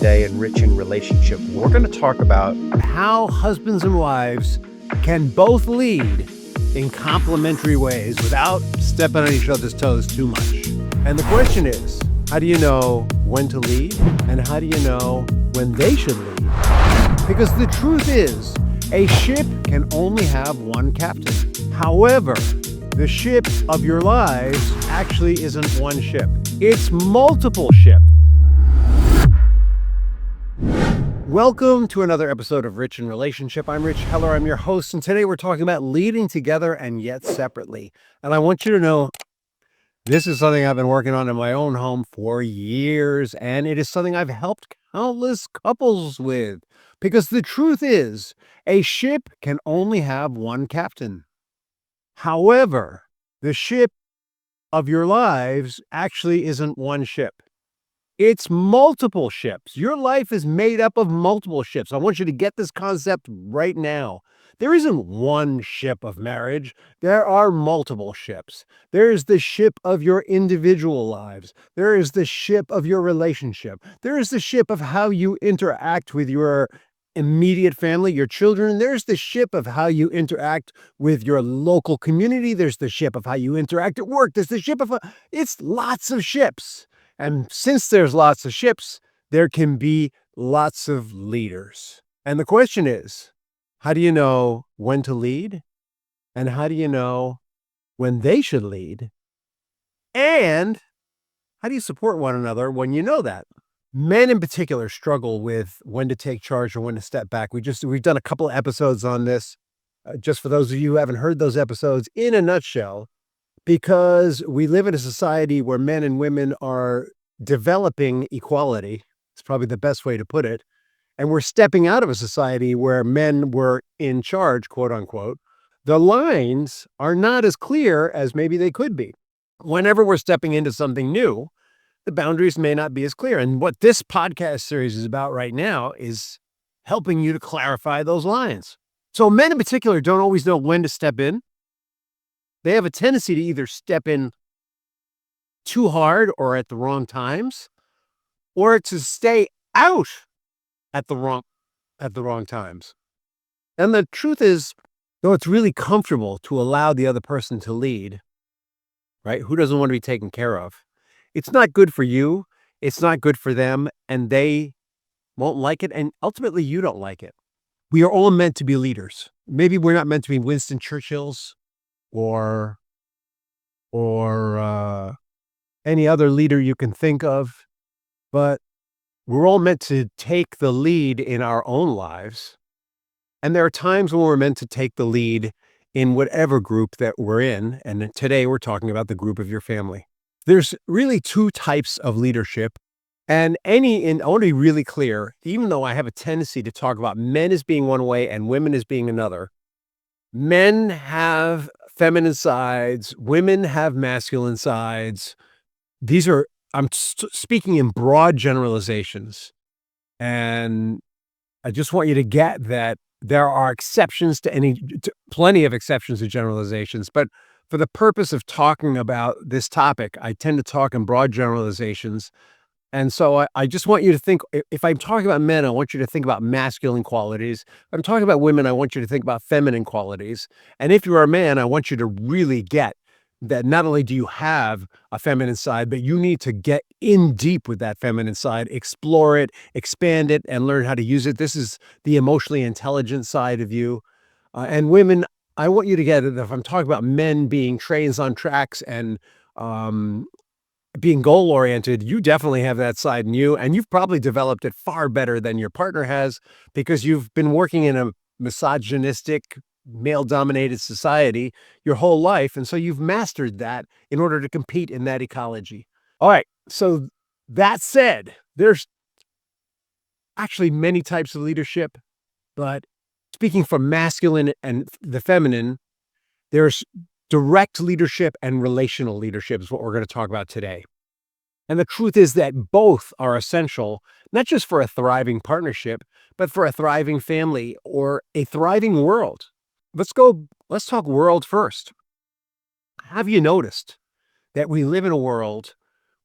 today in Rich in Relationship. We're going to talk about how husbands and wives can both lead in complementary ways without stepping on each other's toes too much. And the question is, how do you know when to lead? And how do you know when they should lead? Because the truth is, a ship can only have one captain. However, the ship of your lives actually isn't one ship. It's multiple ships. Welcome to another episode of Rich in Relationship. I'm Rich Heller. I'm your host, and today we're talking about leading together and yet separately. And I want you to know this is something I've been working on in my own home for years, and it is something I've helped countless couples with. Because the truth is, a ship can only have one captain. However, the ship of your lives actually isn't one ship. It's multiple ships. Your life is made up of multiple ships. I want you to get this concept right now. There isn't one ship of marriage. There are multiple ships. There is the ship of your individual lives. There is the ship of your relationship. There is the ship of how you interact with your immediate family, your children. There's the ship of how you interact with your local community. There's the ship of how you interact at work. There's the ship of, it's lots of ships. And since there's lots of ships, there can be lots of leaders. And the question is, how do you know when to lead? And how do you know when they should lead? And how do you support one another when you know that? Men in particular struggle with when to take charge or when to step back. We've done a couple of episodes on this. Just for those of you who haven't heard those episodes, in a nutshell, because we live in a society where men and women are developing equality. It's probably the best way to put it. And we're stepping out of a society where men were in charge, quote unquote. The lines are not as clear as maybe they could be. Whenever we're stepping into something new, the boundaries may not be as clear. And what this podcast series is about right now is helping you to clarify those lines. So men in particular don't always know when to step in. They have a tendency to either step in too hard or at the wrong times, or to stay out at the wrong times. And the truth is, though it's really comfortable to allow the other person to lead, right? Who doesn't want to be taken care of? It's not good for you. It's not good for them, and they won't like it. And ultimately, you don't like it. We are all meant to be leaders. Maybe we're not meant to be Winston Churchills or any other leader you can think of, but we're all meant to take the lead in our own lives. And there are times when we're meant to take the lead in whatever group that we're in. And today we're talking about the group of your family. There's really two types of leadership. And I want to be really clear, even though I have a tendency to talk about men as being one way and women as being another, men have feminine sides, women have masculine sides. I'm speaking in broad generalizations. And I just want you to get that there are exceptions to plenty of exceptions to generalizations. But for the purpose of talking about this topic, I tend to talk in broad generalizations. And so I just want you to think, if I'm talking about men, I want you to think about masculine qualities. If I'm talking about women, I want you to think about feminine qualities. And if you're a man, I want you to really get that not only do you have a feminine side, but you need to get in deep with that feminine side, explore it, expand it, and learn how to use it. This is the emotionally intelligent side of you. And women, I want you to get it. If I'm talking about men being trains on tracks and being goal-oriented, you definitely have that side in you, and you've probably developed it far better than your partner has because you've been working in a misogynistic, male-dominated society your whole life, and so you've mastered that in order to compete in that ecology. All right, so that said, there's actually many types of leadership, but speaking from masculine and the feminine, there's direct leadership and relational leadership is what we're going to talk about today. And the truth is that both are essential, not just for a thriving partnership, but for a thriving family or a thriving world. Let's talk world first. Have you noticed that we live in a world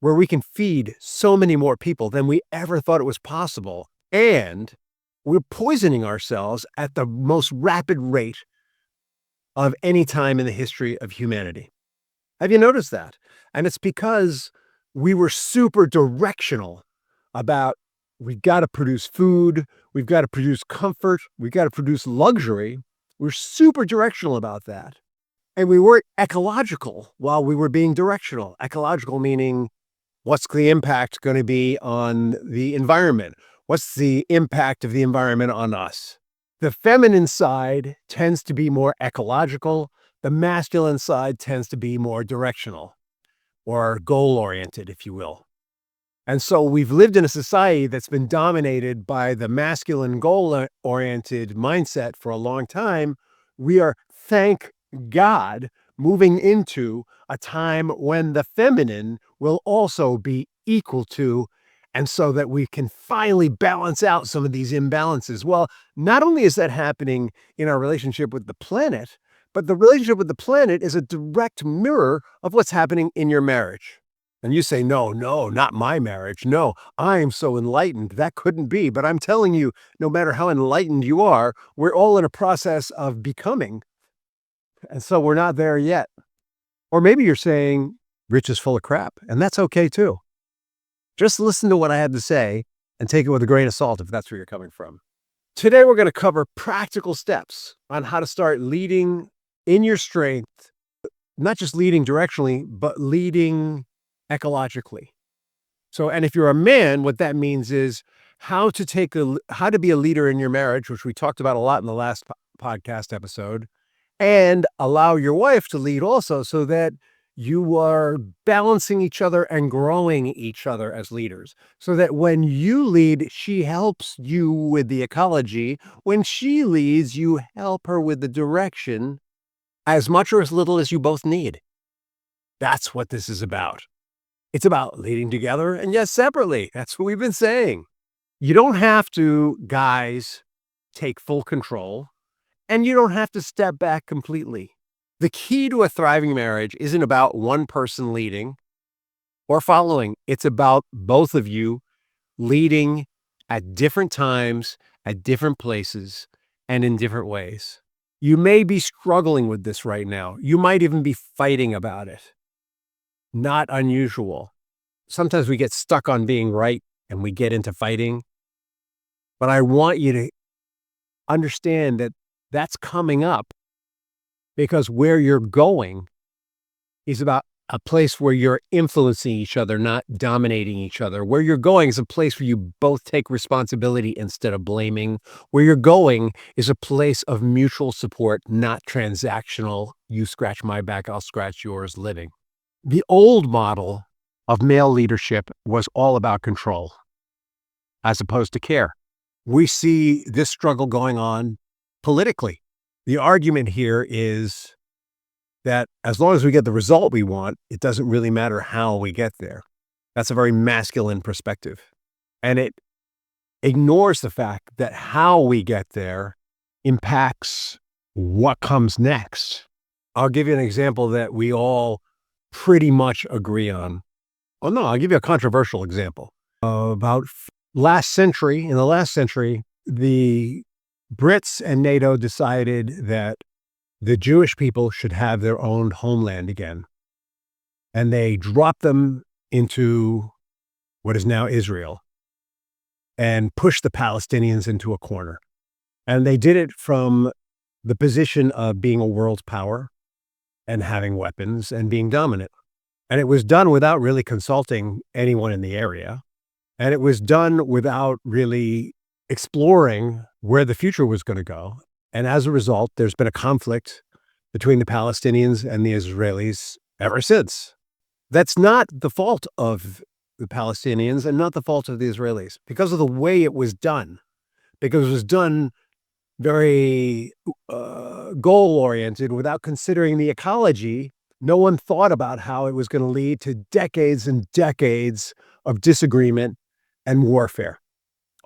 where we can feed so many more people than we ever thought it was possible. And we're poisoning ourselves at the most rapid rate of any time in the history of humanity. Have you noticed that? And it's because we were super directional about we've got to produce food, we've got to produce comfort, we've got to produce luxury. We're super directional about that. And we weren't ecological while we were being directional. Ecological meaning what's the impact going to be on the environment? What's the impact of the environment on us? The feminine side tends to be more ecological. The masculine side tends to be more directional or goal-oriented, if you will. And so we've lived in a society that's been dominated by the masculine goal-oriented mindset for a long time. We are, thank God, moving into a time when the feminine will also be equal to, and so that we can finally balance out some of these imbalances. Well, not only is that happening in our relationship with the planet, but the relationship with the planet is a direct mirror of what's happening in your marriage. And you say, no, not my marriage. No, I am so enlightened. That couldn't be. But I'm telling you, no matter how enlightened you are, we're all in a process of becoming. And so we're not there yet. Or maybe you're saying, Rich is full of crap. And that's okay too. Just listen to what I had to say and take it with a grain of salt if that's where you're coming from. Today, we're going to cover practical steps on how to start leading in your strength, not just leading directionally, but leading ecologically. So, and if you're a man, what that means is how to be a leader in your marriage, which we talked about a lot in the last podcast episode, and allow your wife to lead also so that you are balancing each other and growing each other as leaders. So that when you lead, she helps you with the ecology. When she leads, you help her with the direction as much or as little as you both need. That's what this is about. It's about leading together and yes, separately. That's what we've been saying. You don't have to, guys, take full control, and you don't have to step back completely. The key to a thriving marriage isn't about one person leading or following. It's about both of you leading at different times, at different places, and in different ways. You may be struggling with this right now. You might even be fighting about it. Not unusual. Sometimes we get stuck on being right and we get into fighting. But I want you to understand that that's coming up because where you're going is about a place where you're influencing each other, not dominating each other. Where you're going is a place where you both take responsibility instead of blaming. Where you're going is a place of mutual support, not transactional, you scratch my back, I'll scratch yours living. The old model of male leadership was all about control as opposed to care. We see this struggle going on politically. The argument here is that as long as we get the result we want, it doesn't really matter how we get there. That's a very masculine perspective. And it ignores the fact that how we get there impacts what comes next. I'll give you an example that we all pretty much agree on. Oh, no, I'll give you a controversial example. In the last century, the Brits and NATO decided that the Jewish people should have their own homeland again. And they dropped them into what is now Israel and pushed the Palestinians into a corner. And they did it from the position of being a world power and having weapons and being dominant. And it was done without really consulting anyone in the area. And it was done without really exploring where the future was going to go. And as a result, there's been a conflict between the Palestinians and the Israelis ever since. That's not the fault of the Palestinians and not the fault of the Israelis because of the way it was done. Because it was done very goal-oriented without considering the ecology. No one thought about how it was going to lead to decades and decades of disagreement and warfare,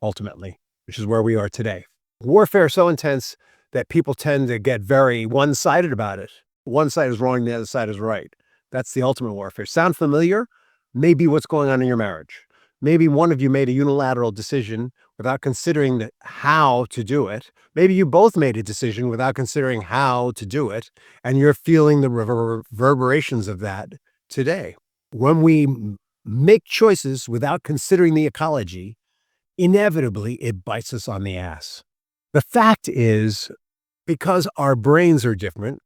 ultimately, which is where we are today. Warfare is so intense that people tend to get very one-sided about it. One side is wrong, the other side is right. That's the ultimate warfare. Sound familiar? Maybe what's going on in your marriage. Maybe one of you made a unilateral decision without considering how to do it. Maybe you both made a decision without considering how to do it, and you're feeling the reverberations of that today. When we make choices without considering the ecology, inevitably it bites us on the ass. The fact is, because our brains are different,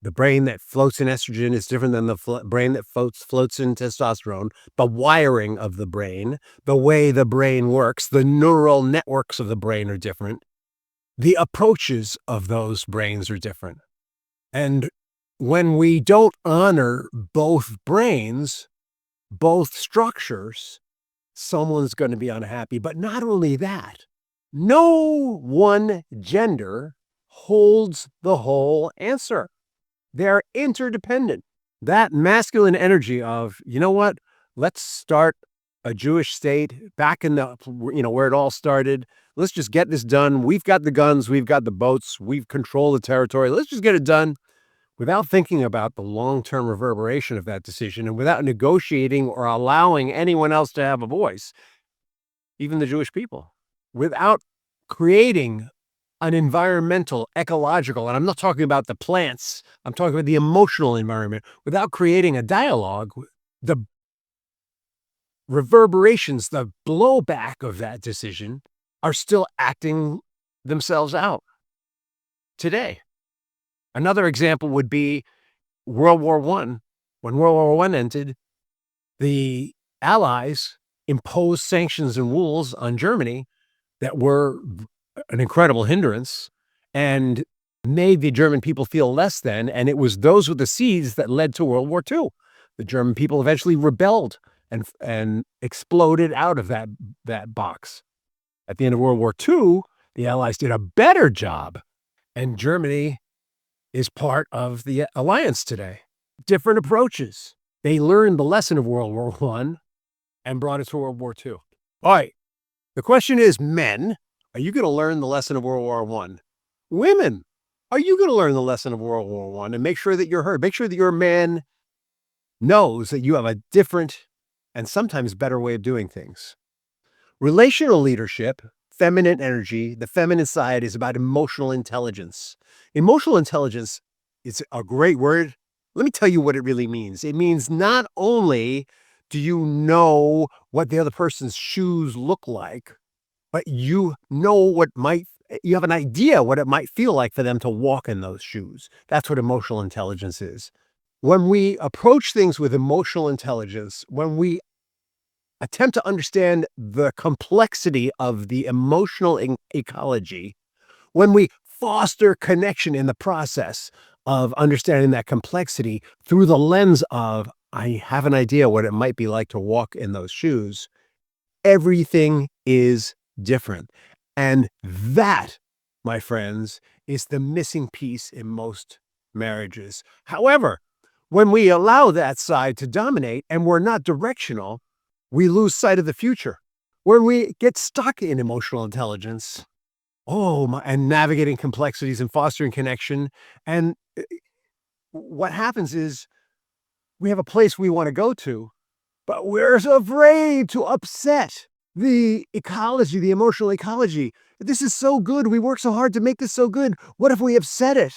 the brain that floats in estrogen is different than the brain that floats in testosterone. The wiring of the brain, the way the brain works, the neural networks of the brain are different. The approaches of those brains are different. And when we don't honor both brains, both structures, someone's going to be unhappy. But not only that, no one gender holds the whole answer. They're interdependent. That masculine energy of, you know what, let's start a Jewish state back in the, where it all started. Let's just get this done. We've got the guns. We've got the boats. We've controlled the territory. Let's just get it done without thinking about the long-term reverberation of that decision and without negotiating or allowing anyone else to have a voice, even the Jewish people, without creating an environmental, ecological, and I'm not talking about the plants, I'm talking about the emotional environment, without creating a dialogue, the reverberations, the blowback of that decision are still acting themselves out today. Another example would be World War I. When World War I ended, the Allies imposed sanctions and rules on Germany that were an incredible hindrance and made the German people feel less than. And it was those were the seeds that led to World War II. The German people eventually rebelled and exploded out of that box. At the end of World War II, the Allies did a better job, and Germany is part of the alliance today. Different approaches. They learned the lesson of World War I and brought it to World War II. All right. The question is, men, are you going to learn the lesson of World War I? Women, are you going to learn the lesson of World War I and make sure that you're heard? Make sure that your man knows that you have a different and sometimes better way of doing things. Relational leadership, feminine energy, the feminine side is about emotional intelligence. Emotional intelligence is a great word. Let me tell you what it really means. It means not only do you know what the other person's shoes look like, but you have an idea what it might feel like for them to walk in those shoes. That's what emotional intelligence is. When we approach things with emotional intelligence, when we attempt to understand the complexity of the emotional ecology, when we foster connection in the process of understanding that complexity through the lens of, I have an idea what it might be like to walk in those shoes, everything is different. And that, my friends, is the missing piece in most marriages. However, when we allow that side to dominate and we're not directional, we lose sight of the future. When we get stuck in emotional intelligence, and navigating complexities and fostering connection, and what happens is we have a place we want to go to, but we're so afraid to upset the ecology, the emotional ecology. This is so good. We work so hard to make this so good. What if we upset it?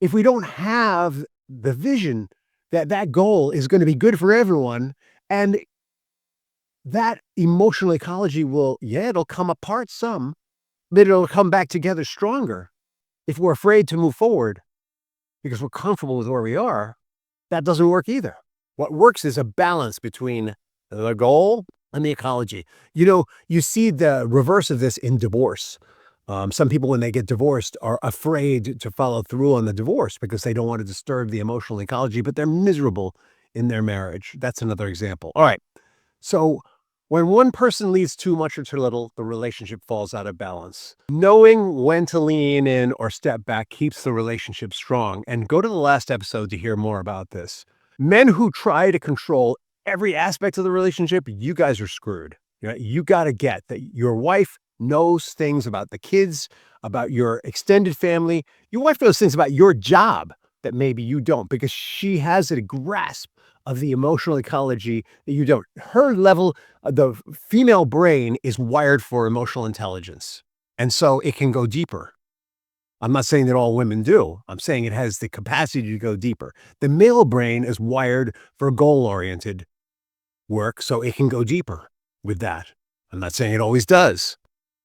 If we don't have the vision that that goal is going to be good for everyone, and that emotional ecology it'll come apart some, but it'll come back together stronger. If we're afraid to move forward because we're comfortable with where we are, that doesn't work either. What works is a balance between the goal and the ecology. You see the reverse of this in divorce. Some people, when they get divorced, are afraid to follow through on the divorce because they don't want to disturb the emotional ecology, but they're miserable in their marriage. That's another example. All right. So when one person leads too much or too little, the relationship falls out of balance. Knowing when to lean in or step back keeps the relationship strong. And go to the last episode to hear more about this. Men who try to control every aspect of the relationship, you guys are screwed. You got to get that your wife knows things about the kids, about your extended family. Your wife knows things about your job that maybe you don't, because she has a grasp of the emotional ecology that you don't. Her level, the female brain is wired for emotional intelligence. And so it can go deeper. I'm not saying that all women do. I'm saying it has the capacity to go deeper. The male brain is wired for goal-oriented work, so it can go deeper with that. I'm not saying it always does.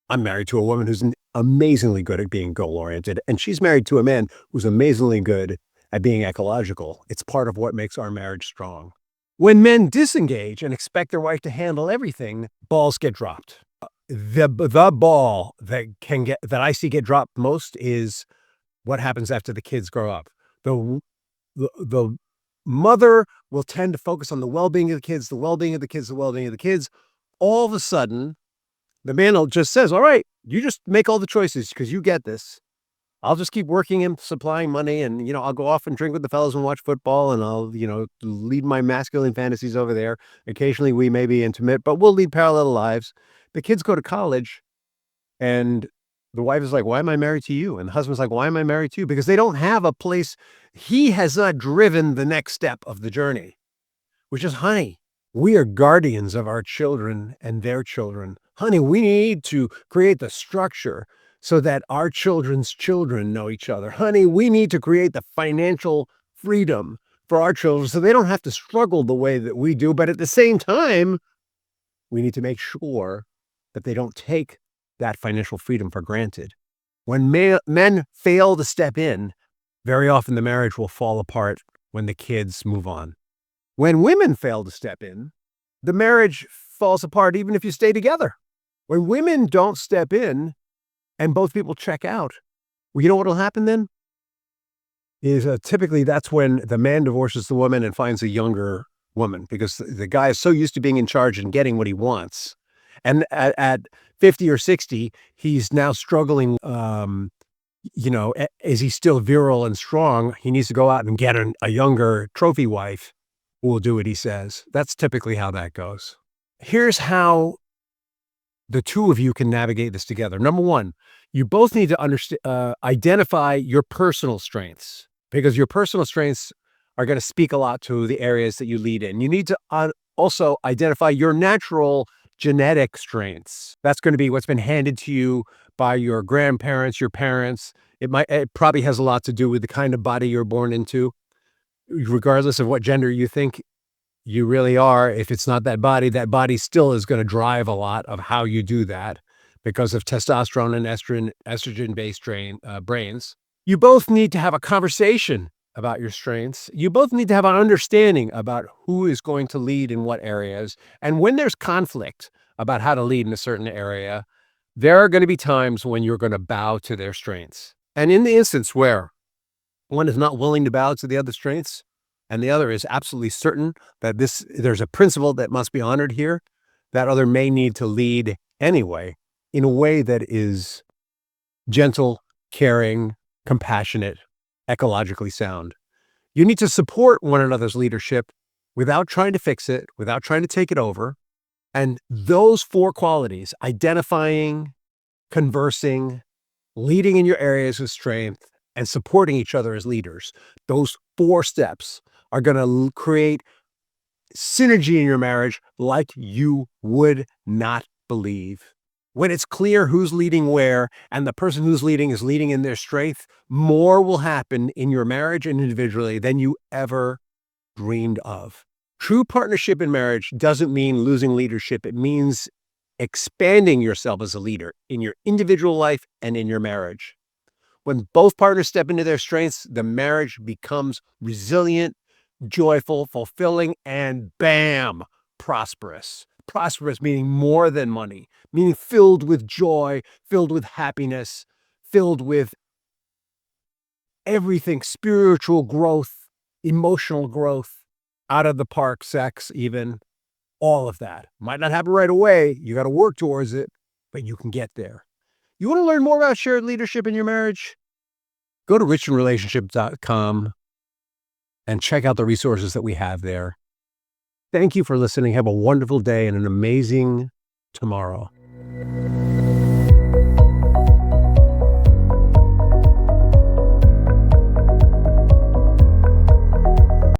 I'm married to a woman who's amazingly good at being goal-oriented, and she's married to a man who's amazingly good at being ecological. It's part of what makes our marriage strong. When men disengage and expect their wife to handle everything, balls get dropped. The ball that I see get dropped most is what happens after the kids grow up. The mother will tend to focus on the well-being of the kids, the well-being of the kids, the well-being of the kids. All of a sudden, the man just says, all right, you just make all the choices because you get this. I'll just keep working and supplying money, and, I'll go off and drink with the fellas and watch football, and I'll, lead my masculine fantasies over there. Occasionally we may be intimate, but we'll lead parallel lives. The kids go to college, and the wife is like, why am I married to you? And the husband's like, why am I married to you? Because they don't have a place. He has not driven the next step of the journey, which is, honey, we are guardians of our children and their children. Honey, we need to create the structure so that our children's children know each other. Honey, we need to create the financial freedom for our children so they don't have to struggle the way that we do. But at the same time, we need to make sure that they don't take that financial freedom for granted. When men fail to step in, very often the marriage will fall apart when the kids move on. When women fail to step in, the marriage falls apart even if you stay together. When women don't step in and both people check out, well, you know what will happen then? Is typically that's when the man divorces the woman and finds a younger woman, because the guy is so used to being in charge and getting what he wants. And at 50 or 60, he's now struggling. Is he still virile and strong? He needs to go out and get a younger trophy wife who will do what he says. That's typically how that goes. Here's how the two of you can navigate this together. Number one, you both need to identify your personal strengths, because your personal strengths are going to speak a lot to the areas that you lead in. You need to also identify your natural genetic strengths. That's going to be what's been handed to you by your grandparents, your parents. It probably has a lot to do with the kind of body you're born into, regardless of what gender you think you really are. If it's not that body still is going to drive a lot of how you do that because of testosterone and estrogen-based brains. You both need to have a conversation about your strengths. You both need to have an understanding about who is going to lead in what areas. And when there's conflict about how to lead in a certain area, there are going to be times when you're going to bow to their strengths. And in the instance where one is not willing to bow to the other's strengths, and the other is absolutely certain that there's a principle that must be honored here, that other may need to lead anyway in a way that is gentle, caring, compassionate, ecologically sound. You need to support one another's leadership without trying to fix it, without trying to take it over. And those four qualities, identifying, conversing, leading in your areas of strength, and supporting each other as leaders, those four steps are going to create synergy in your marriage like you would not believe. When it's clear who's leading where, and the person who's leading is leading in their strength, more will happen in your marriage and individually than you ever dreamed of. True partnership in marriage doesn't mean losing leadership. It means expanding yourself as a leader in your individual life and in your marriage. When both partners step into their strengths, the marriage becomes resilient, joyful, fulfilling, and bam, prosperous. Prosperous meaning more than money, meaning filled with joy, filled with happiness, filled with everything, spiritual growth, emotional growth, out of the park sex even, all of that. Might not happen right away. You got to work towards it, but you can get there. You want to learn more about shared leadership in your marriage? Go to richinrelationship.com and check out the resources that we have there. Thank you for listening. Have a wonderful day and an amazing tomorrow.